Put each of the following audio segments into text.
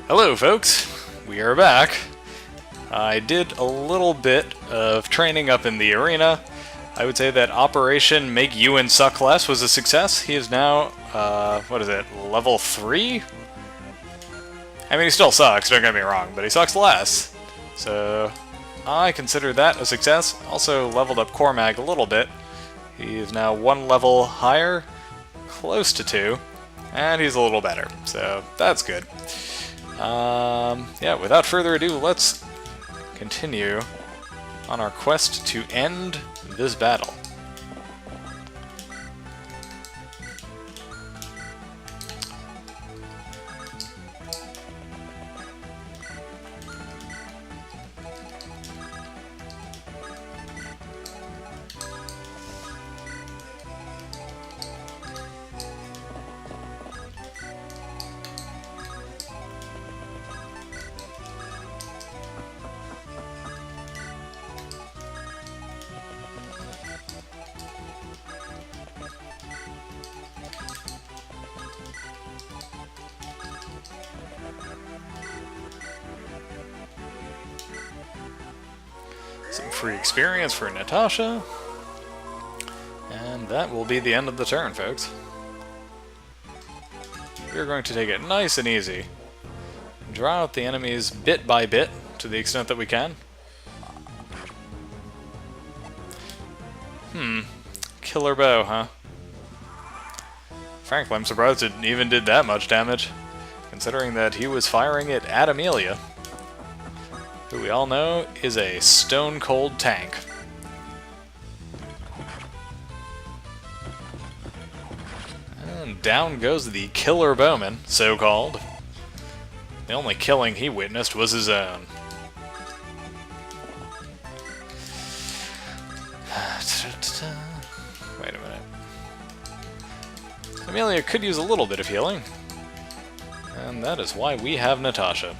Hello folks, we are back. I did a little bit of training up in the arena. I would say that Operation Make Ewan Suck Less was a success. He is now, what is it, level 3? I mean, he still sucks, don't get me wrong, but he sucks less. So, I consider that a success. Also leveled up Cormag a little bit. He is now 1 level higher, close to 2, and he's a little better, so that's good. Yeah, without further ado, let's continue on our quest to end this battle. Some free experience for Natasha. And that will be the end of the turn, folks. We're going to take it nice and easy. Draw out the enemies bit by bit, to the extent that we can. Killer bow, huh? Frankly, I'm surprised it even did that much damage, considering that he was firing it at Amelia, who we all know is a stone-cold tank. And down goes the killer bowman, so-called. The only killing he witnessed was his own. Wait a minute. Amelia could use a little bit of healing, and that is why we have Natasha.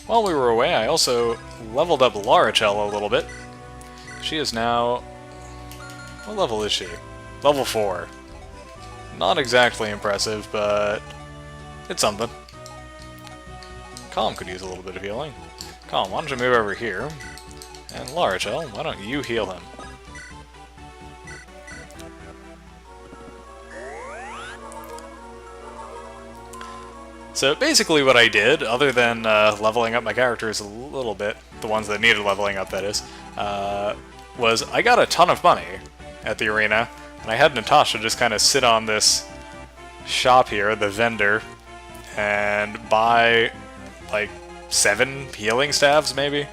While we were away, I also leveled up Larichel a little bit. She is now... what level is she? Level 4. Not exactly impressive, but it's something. Calm could use a little bit of healing. Calm, why don't you move over here? And Larichel, why don't you heal him? So basically what I did, other than leveling up my characters a little bit, the ones that needed leveling up that is, was I got a ton of money at the arena, and I had Natasha just kind of sit on this shop here, the vendor, and buy like 7 healing staves maybe?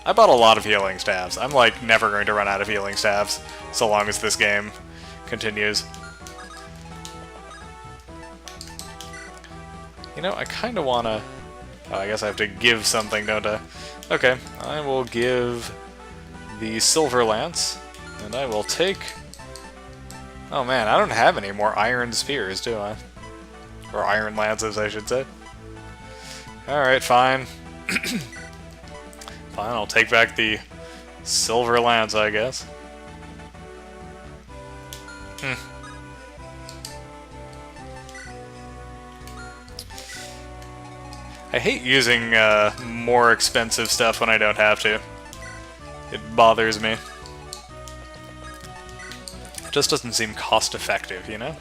I bought a lot of healing staves. I'm like never going to run out of healing staves so long as this game continues. You know, I kind of want to... oh, I guess I have to give something, don't I? Okay, I will give the Silver Lance, and I will take... oh man, I don't have any more Iron Spears, do I? Or Iron Lances, I should say. Alright, fine. Fine, I'll take back the Silver Lance, I guess. I hate using more expensive stuff when I don't have to. It bothers me. It just doesn't seem cost-effective, you know?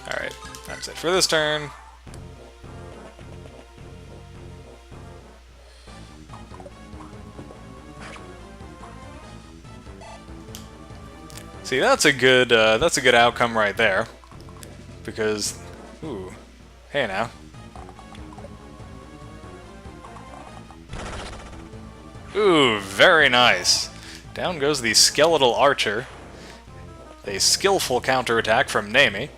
Alright, that's it for this turn. See, that's a good outcome right there. Because, ooh, hey now. Ooh, very nice. Down goes the Skeletal Archer. A skillful counterattack from Nami.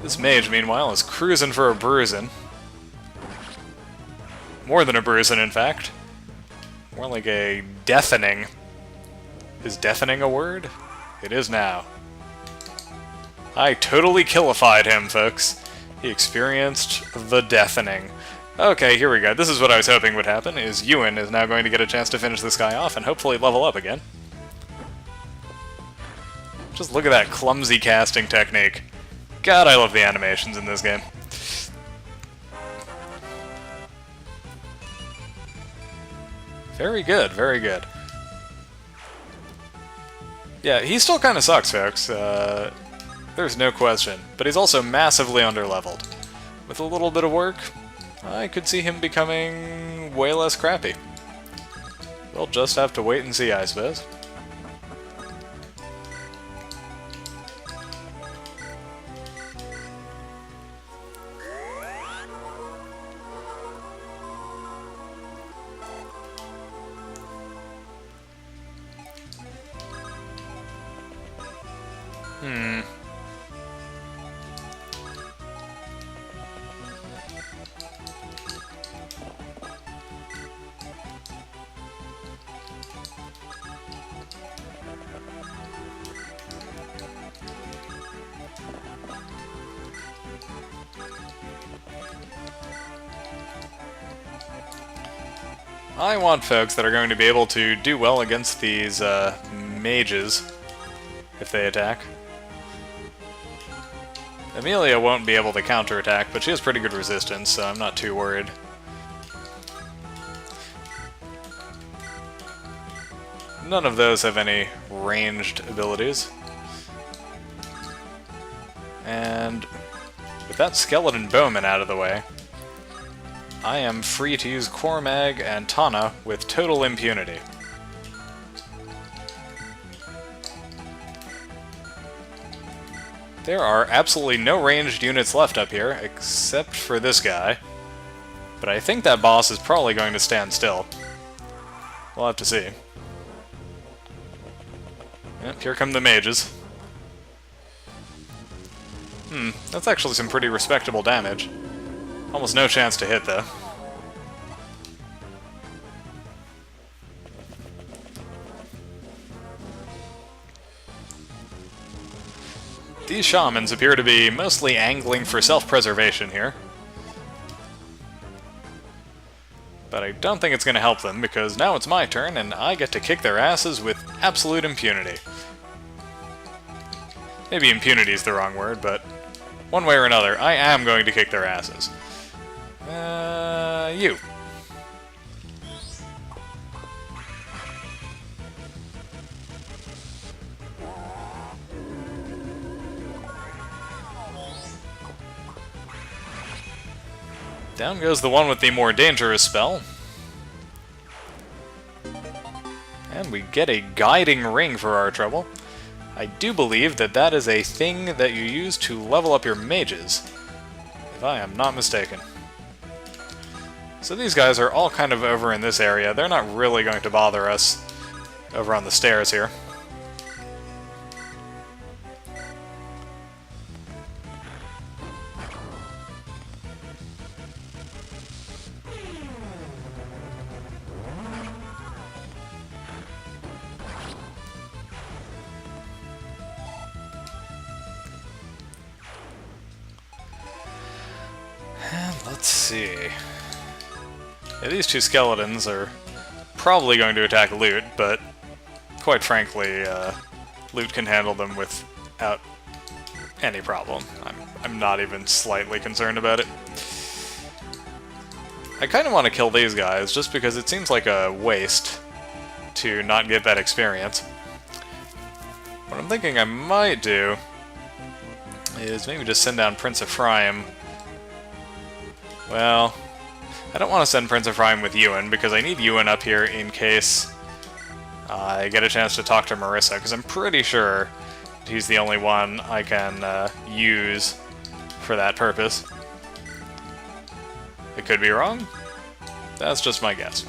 This mage, meanwhile, is cruising for a bruisin'. More than a bruisin', in fact. More like a deafening. Is deafening a word? It is now. I totally killified him, folks. He experienced the deafening. Okay, here we go. This is what I was hoping would happen, is Ewan is now going to get a chance to finish this guy off and hopefully level up again. Just look at that clumsy casting technique. God, I love the animations in this game. Very good, very good. Yeah, he still kind of sucks, folks. There's no question. But he's also massively underleveled. With a little bit of work, I could see him becoming way less crappy. We'll just have to wait and see, I suppose. I want folks that are going to be able to do well against these mages if they attack. Amelia won't be able to counterattack, but she has pretty good resistance, so I'm not too worried. None of those have any ranged abilities. And with that skeleton bowman out of the way, I am free to use Cormag and Tana with total impunity. There are absolutely no ranged units left up here, except for this guy. But I think that boss is probably going to stand still. We'll have to see. Yep, here come the mages. That's actually some pretty respectable damage. Almost no chance to hit, though. These shamans appear to be mostly angling for self-preservation here. But I don't think it's going to help them, because now it's my turn, and I get to kick their asses with absolute impunity. Maybe impunity is the wrong word, but one way or another, I am going to kick their asses. You. Down goes the one with the more dangerous spell. And we get a guiding ring for our trouble. I do believe that that is a thing that you use to level up your mages, if I am not mistaken. So these guys are all kind of over in this area. They're not really going to bother us over on the stairs here. And let's see. Yeah, these two skeletons are probably going to attack Loot, but quite frankly, Loot can handle them without any problem. I'm not even slightly concerned about it. I kind of want to kill these guys, just because it seems like a waste to not get that experience. What I'm thinking I might do is maybe just send down Prince Ephraim. Well, I don't want to send Prince Ephraim with Ewan, because I need Ewan up here in case I get a chance to talk to Marissa, because I'm pretty sure he's the only one I can use for that purpose. I could be wrong. That's just my guess.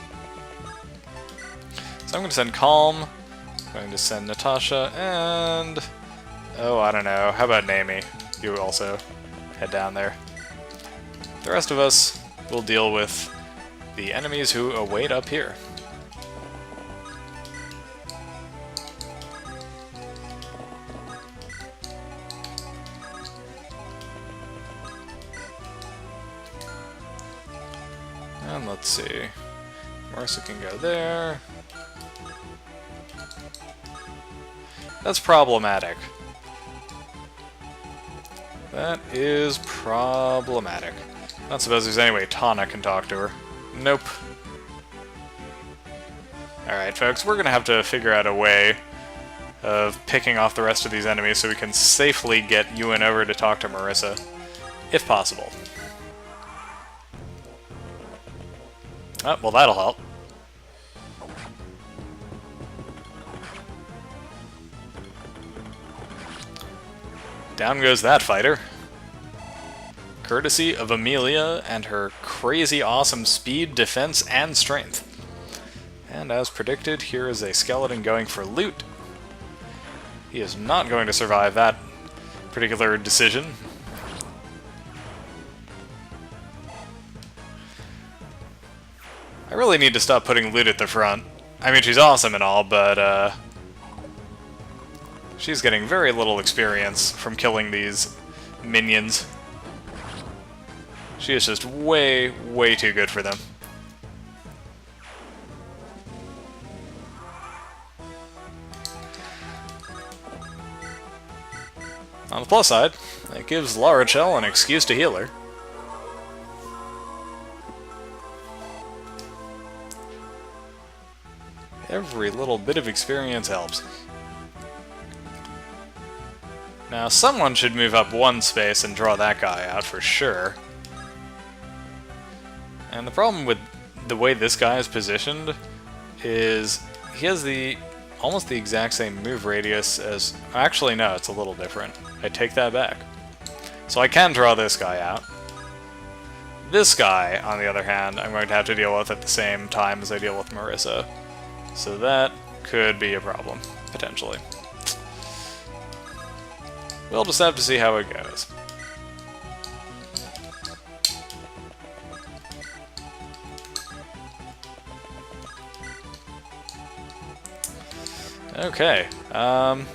So I'm going to send Calm, I'm going to send Natasha, and... oh, I don't know, how about Naomi? You also head down there. The rest of us will deal with the enemies who await up here. And let's see. Marissa can go there. That's problematic. That is problematic. Not suppose there's any way Tana can talk to her. Nope. Alright, folks, we're gonna have to figure out a way of picking off the rest of these enemies so we can safely get Ewan over to talk to Marissa, if possible. Oh, well, that'll help. Down goes that fighter. Courtesy of Amelia and her crazy awesome speed, defense, and strength. And as predicted, here is a skeleton going for loot. He is not going to survive that particular decision. I really need to stop putting loot at the front. I mean, she's awesome and all, but she's getting very little experience from killing these minions. She is just way, way too good for them. On the plus side, it gives Larachel an excuse to heal her. Every little bit of experience helps. Now, someone should move up one space and draw that guy out for sure. And the problem with the way this guy is positioned is he has almost the exact same move radius as... Actually, no, it's a little different. I take that back. So I can draw this guy out. This guy, on the other hand, I'm going to have to deal with at the same time as I deal with Marissa. So that could be a problem, potentially. We'll just have to see how it goes. Okay, I'm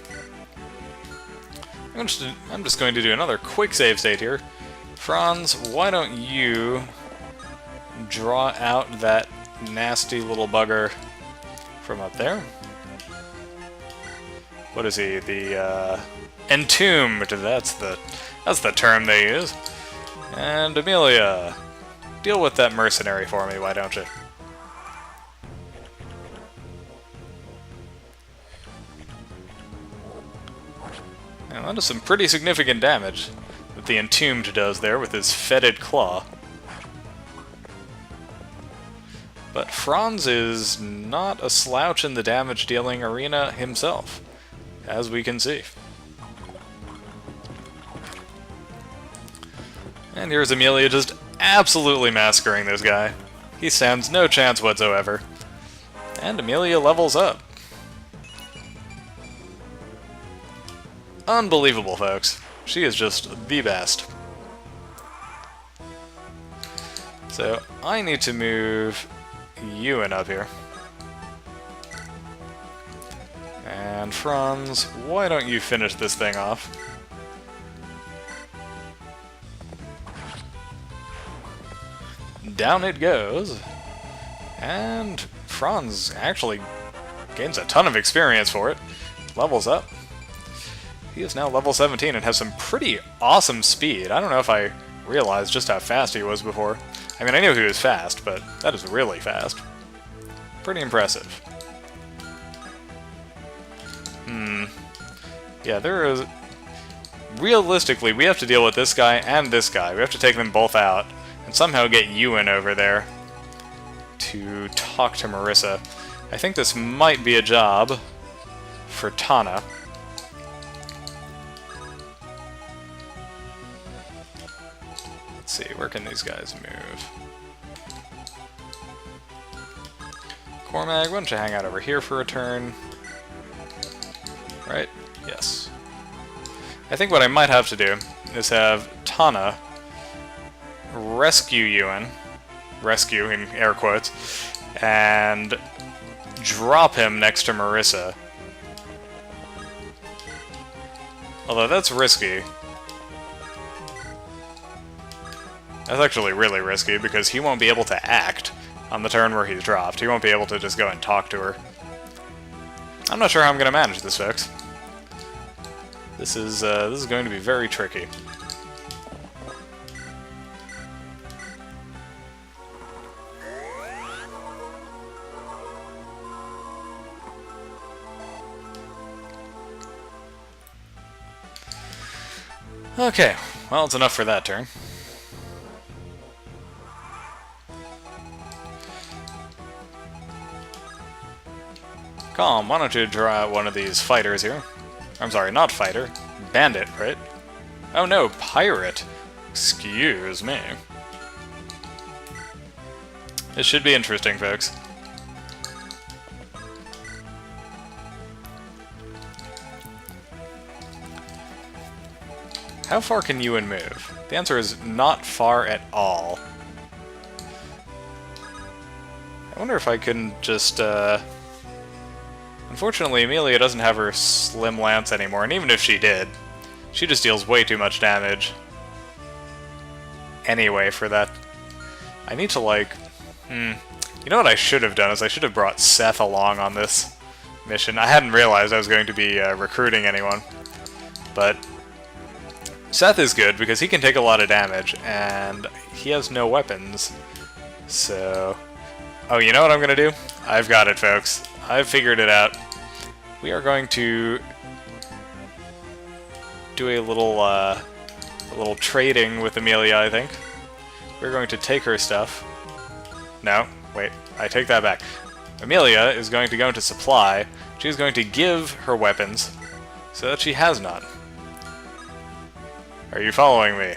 just going to do another quick save state here. Franz, why don't you draw out that nasty little bugger from up there? What is he? The entombed. That's the term they use. And Amelia, deal with that mercenary for me, why don't you? And that is some pretty significant damage that the entombed does there with his fetid claw. But Franz is not a slouch in the damage-dealing arena himself, as we can see. And here's Amelia just absolutely massacring this guy. He stands no chance whatsoever. And Amelia levels up. Unbelievable, folks. She is just the best. So, I need to move Ewan up here. And Franz, why don't you finish this thing off? Down it goes. And Franz actually gains a ton of experience for it. Levels up. He is now level 17 and has some pretty awesome speed. I don't know if I realized just how fast he was before. I mean, I knew he was fast, but that is really fast. Pretty impressive. Yeah, there is... Realistically, we have to deal with this guy and this guy. We have to take them both out and somehow get Ewan over there to talk to Marissa. I think this might be a job for Tana. Let's see, where can these guys move? Cormag, why don't you hang out over here for a turn? Right? Yes. I think what I might have to do is have Tana rescue Ewan, rescue in air quotes, and drop him next to Marissa. Although that's risky. That's actually really risky, because he won't be able to act on the turn where he's dropped. He won't be able to just go and talk to her. I'm not sure how I'm going to manage this, folks. This is going to be very tricky. Okay, well, it's enough for that turn. Calm, why don't you draw out one of these fighters here? I'm sorry, not fighter. Bandit, right? Oh no, pirate. Excuse me. This should be interesting, folks. How far can Ewan move? The answer is not far at all. I wonder if I can just, Unfortunately, Amelia doesn't have her Slim Lance anymore, and even if she did, she just deals way too much damage. Anyway, for that... I need to, like... You know what I should have done is I should have brought Seth along on this mission. I hadn't realized I was going to be recruiting anyone. But... Seth is good because he can take a lot of damage, and he has no weapons. So... Oh, you know what I'm going to do? I've got it, folks. I've figured it out. We are going to do a little trading with Amelia, I think. We're going to take her stuff. No, wait, I take that back. Amelia is going to go into supply. She's going to give her weapons so that she has none. Are you following me?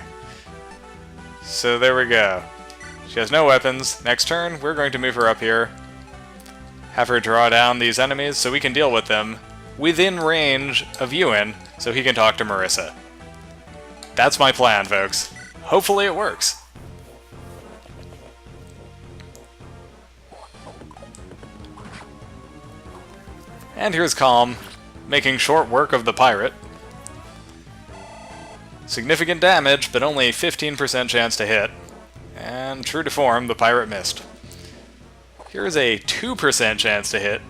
So there we go. She has no weapons. Next turn, we're going to move her up here. Have her draw down these enemies so we can deal with them within range of Ewan so he can talk to Marissa. That's my plan, folks. Hopefully it works. And here's Calm, making short work of the pirate. Significant damage, but only 15% chance to hit. And true to form, the pirate missed. Here's a 2% chance to hit.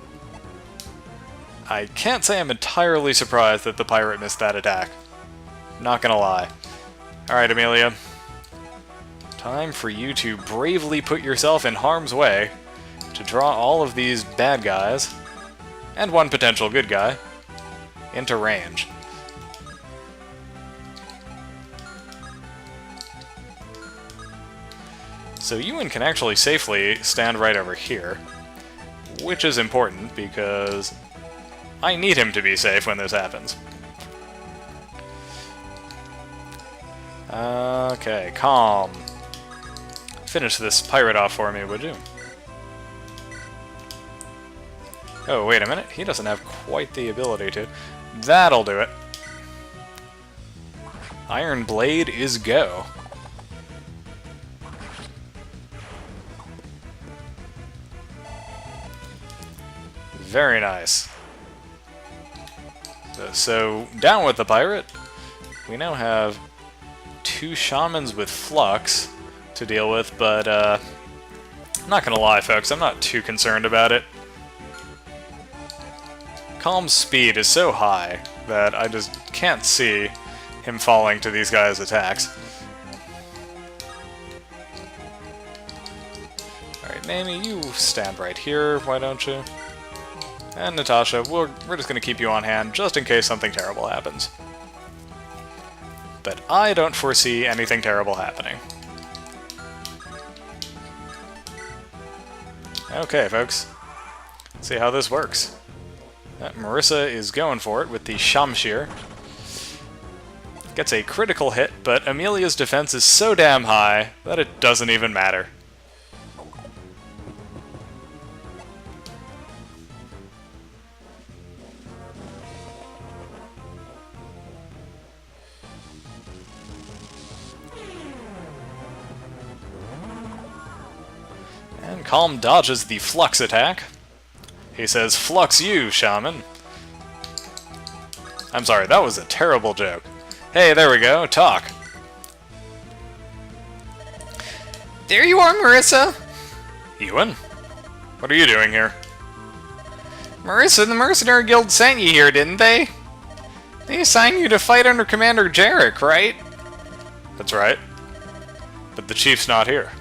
I can't say I'm entirely surprised that the pirate missed that attack. Not gonna lie. Alright, Amelia. Time for you to bravely put yourself in harm's way to draw all of these bad guys, and one potential good guy, into range. So Ewan can actually safely stand right over here, which is important because I need him to be safe when this happens. Okay, Calm. Finish this pirate off for me, would you? Oh, wait a minute. He doesn't have quite the ability to. That'll do it. Iron Blade is go. Very nice. So, down with the pirate. We now have 2 shamans with flux to deal with, but I'm not gonna lie, folks, I'm not too concerned about it. Calm's speed is so high that I just can't see him falling to these guys' attacks. Alright, Mamie, you stand right here, why don't you? And Natasha, we're just going to keep you on hand, just in case something terrible happens. But I don't foresee anything terrible happening. Okay, folks. Let's see how this works. Marissa is going for it with the Shamshir. Gets a critical hit, but Amelia's defense is so damn high that it doesn't even matter. And Calm dodges the Flux attack. He says, "Flux you, Shaman." I'm sorry, that was a terrible joke. Hey, there we go, talk. There you are, Marissa! Ewan? What are you doing here? Marissa, the Mercenary Guild sent you here, didn't they? They assigned you to fight under Commander Jarek, right? That's right. But the chief's not here.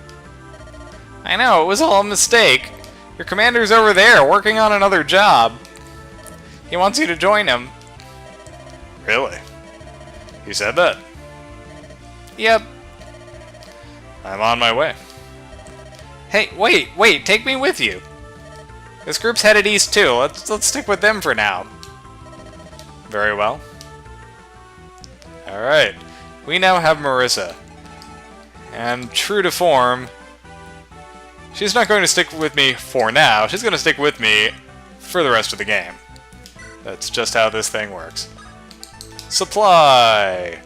I know, it was all a mistake. Your commander's over there, working on another job. He wants you to join him. Really? He said that? Yep. I'm on my way. Hey, wait, take me with you. This group's headed east too. Let's stick with them for now. Very well. Alright. We now have Marissa. And true to form, she's not going to stick with me for now. She's going to stick with me for the rest of the game. That's just how this thing works. Supply!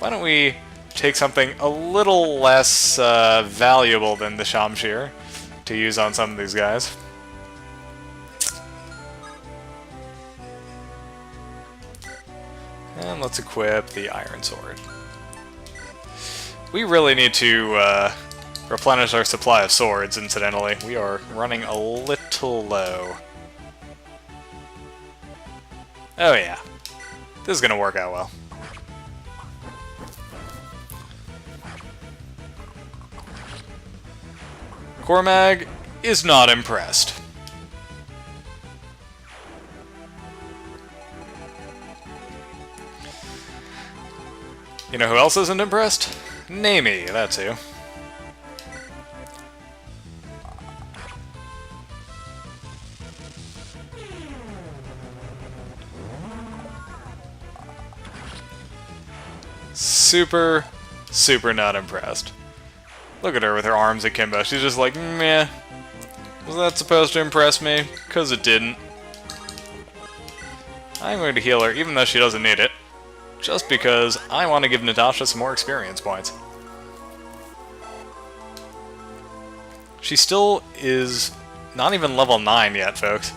Why don't we take something a little less valuable than the Shamshir to use on some of these guys. And let's equip the Iron Sword. We really need to replenish our supply of swords, incidentally. We are running a little low. Oh yeah. This is going to work out well. Cormag is not impressed. You know who else isn't impressed? Namie, that's who. Super not impressed. Look at her with her arms akimbo. She's just like, meh. Was that supposed to impress me? 'Cause it didn't. I'm going to heal her, even though she doesn't need it. Just because I want to give Natasha some more experience points. She still is not even level 9 yet, folks.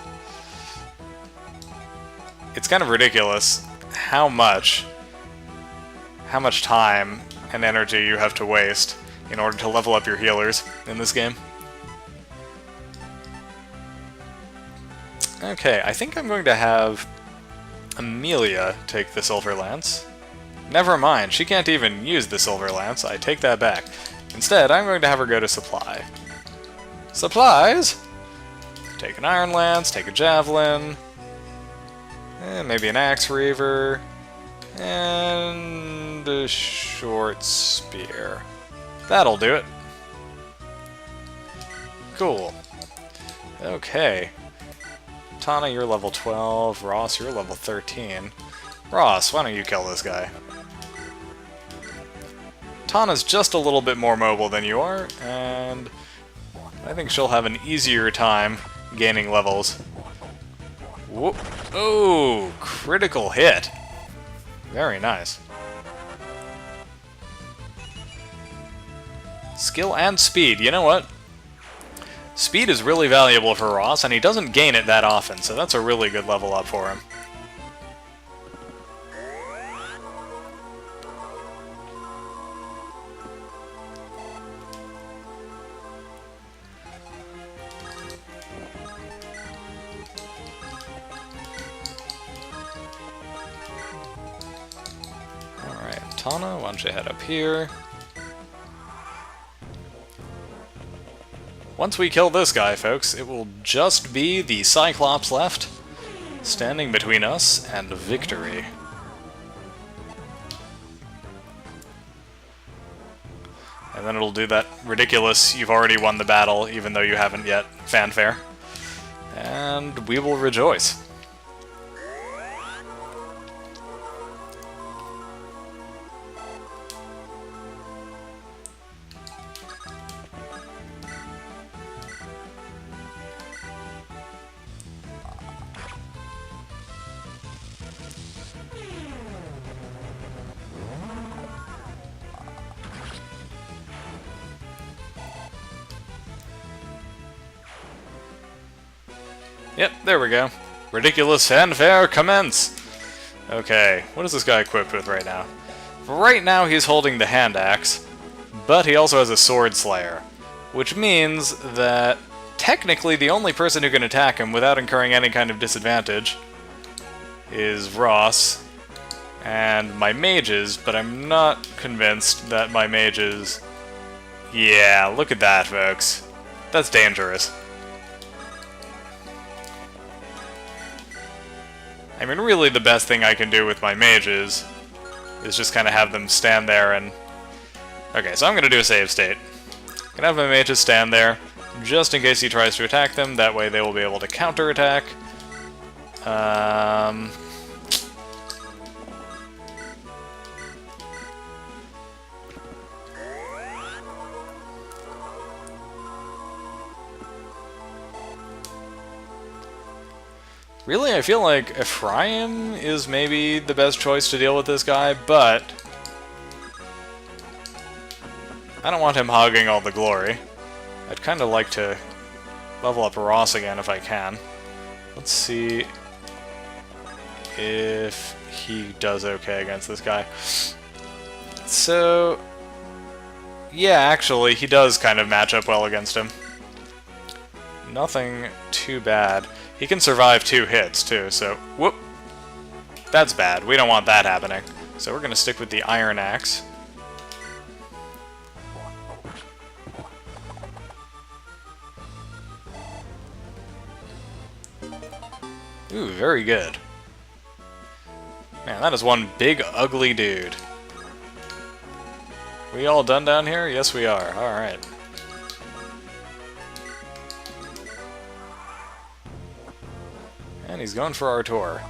It's kind of ridiculous how much time and energy you have to waste in order to level up your healers in this game. Okay, I think I'm going to have Amelia take the Silver Lance. Never mind, she can't even use the Silver Lance. I take that back. Instead, I'm going to have her go to Supply. Supplies! Take an Iron Lance, take a Javelin, maybe an Axe Reaver, and a Short Spear. That'll do it. Cool. Okay. Tana, you're level 12. Ross, you're level 13. Ross, why don't you kill this guy? Tana's just a little bit more mobile than you are, and I think she'll have an easier time gaining levels. Whoop. Oh, critical hit. Very nice. Skill and speed. You know what? Speed is really valuable for Ross, and he doesn't gain it that often, so that's a really good level up for him. Alright, Tana, why don't you head up here? Once we kill this guy, folks, it will just be the Cyclops left, standing between us and victory. And then it'll do that ridiculous, you've already won the battle, even though you haven't yet, fanfare. And we will rejoice. Yep, there we go. Ridiculous fanfare commence! Okay, what is this guy equipped with right now? Right now he's holding the hand axe, but he also has a sword slayer. which means that technically the only person who can attack him without incurring any kind of disadvantage is Ross and my mages, but I'm not convinced that my mages... Yeah, look at that, folks. That's dangerous. I mean, really the best thing I can do with my mages is just kind of have them stand there and... Okay, so I'm going to do a save state. I'm going to have my mages stand there, just in case he tries to attack them. That way they will be able to counterattack. Really, I feel like Ephraim is maybe the best choice to deal with this guy, but I don't want him hogging all the glory. I'd kind of like to level up Ross again if I can. Let's see if he does okay against this guy. So, yeah, actually, he does kind of match up well against him. Nothing too bad. He can survive 2 hits, too, so... Whoop! That's bad. We don't want that happening. So we're going to stick with the Iron Axe. Ooh, very good. Man, that is one big, ugly dude. We all done down here? Yes, we are. Alright. And he's going for Artur.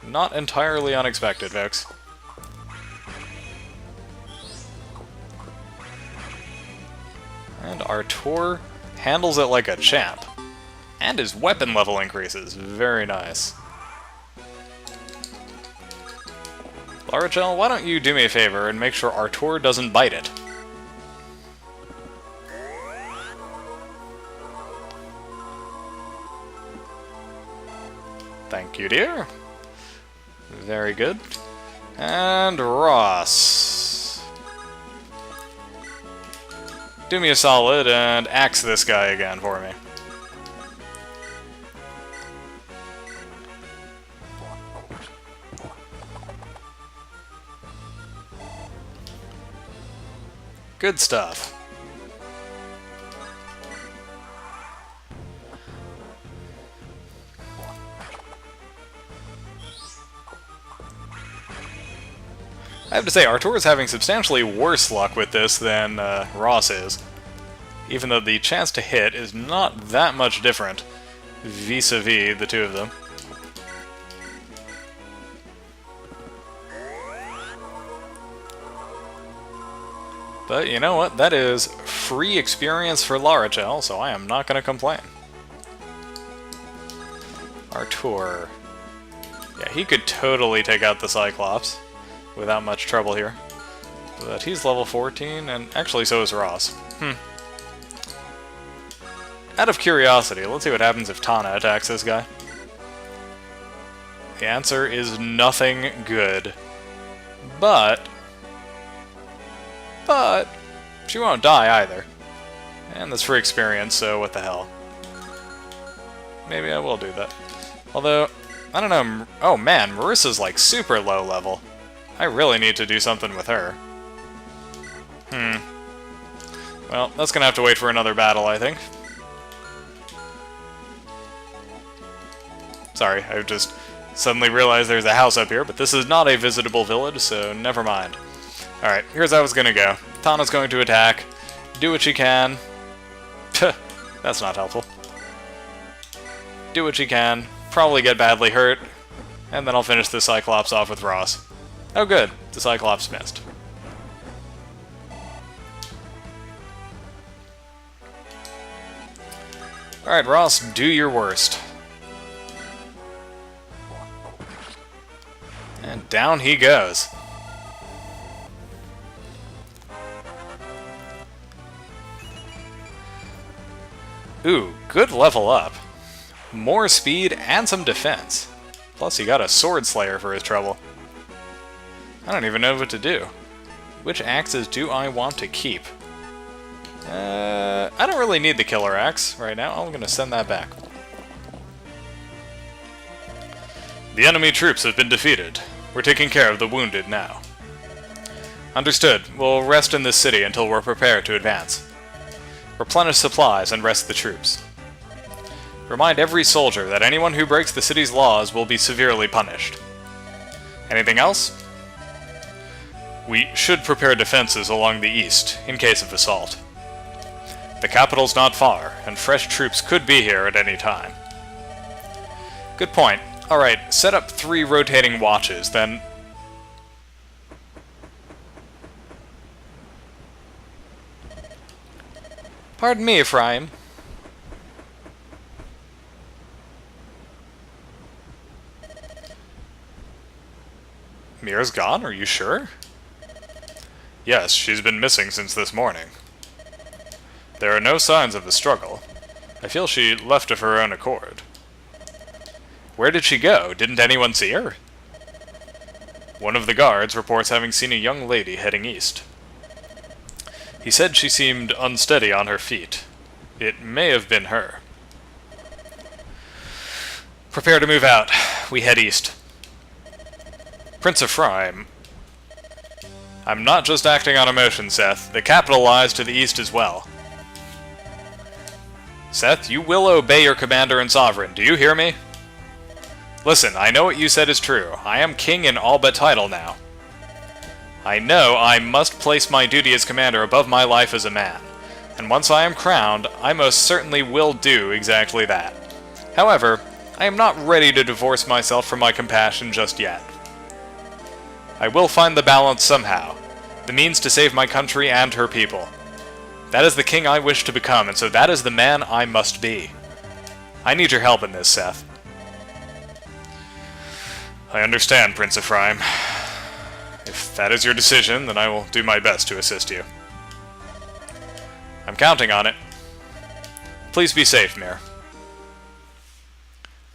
Not entirely unexpected, folks. And Artur handles it like a champ. And his weapon level increases. Very nice. Larachel, why don't you do me a favor and make sure Artur doesn't bite it? Thank you, dear. Very good. And Ross. Do me a solid and axe this guy again for me. Good stuff. I have to say, Artur is having substantially worse luck with this than Ross is. Even though the chance to hit is not that much different vis-a-vis the two of them. But you know what? That is free experience for Larachel, so I am not going to complain. Artur. Yeah, he could totally take out the Cyclops without much trouble here. But he's level 14, and actually so is Ross. Out of curiosity, let's see what happens if Tana attacks this guy. The answer is nothing good. But she won't die either. And that's free experience, so what the hell. Maybe I will do that. Although, I don't know. Oh man, Marissa's like super low level. I really need to do something with her. Well, that's gonna have to wait for another battle, I think. Sorry, I've just suddenly realized there's a house up here, but this is not a visitable village, so never mind. Alright, here's how it's gonna go. Tana's going to attack. Do what she can. That's not helpful. Do what she can. Probably get badly hurt. And then I'll finish the Cyclops off with Ross. Oh good, the Cyclops missed. Alright, Ross, do your worst. And down he goes. Ooh, good level up. More speed and some defense. Plus he got a Sword Slayer for his trouble. I don't even know what to do. Which axes do I want to keep? I don't really need the killer axe right now. I'm going to send that back. The enemy troops have been defeated. We're taking care of the wounded now. Understood. We'll rest in this city until we're prepared to advance. Replenish supplies and rest the troops. Remind every soldier that anyone who breaks the city's laws will be severely punished. Anything else? We should prepare defenses along the east, in case of assault. The capital's not far, and fresh troops could be here at any time. Good point. Alright, set up 3 rotating watches, then... Pardon me, Ephraim. Mira's gone? Are you sure? Yes, she's been missing since this morning. There are no signs of the struggle. I feel she left of her own accord. Where did she go? Didn't anyone see her? One of the guards reports having seen a young lady heading east. He said she seemed unsteady on her feet. It may have been her. Prepare to move out. We head east. Prince Ephraim. I'm not just acting on emotion, Seth. The capital lies to the east as well. Seth, you will obey your commander and sovereign. Do you hear me? Listen, I know what you said is true. I am king in all but title now. I know I must place my duty as commander above my life as a man, and once I am crowned, I most certainly will do exactly that. However, I am not ready to divorce myself from my compassion just yet. I will find the balance somehow, the means to save my country and her people. That is the king I wish to become, and so that is the man I must be. I need your help in this, Seth. I understand, Prince Ephraim. If that is your decision, then I will do my best to assist you. I'm counting on it. Please be safe, Mir.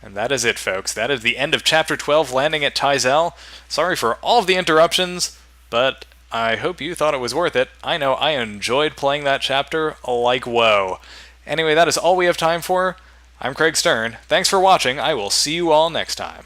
And that is it, folks. That is the end of Chapter 12, landing at Taizel. Sorry for all of the interruptions, but I hope you thought it was worth it. I know I enjoyed playing that chapter like whoa. Anyway, that is all we have time for. I'm Craig Stern. Thanks for watching. I will see you all next time.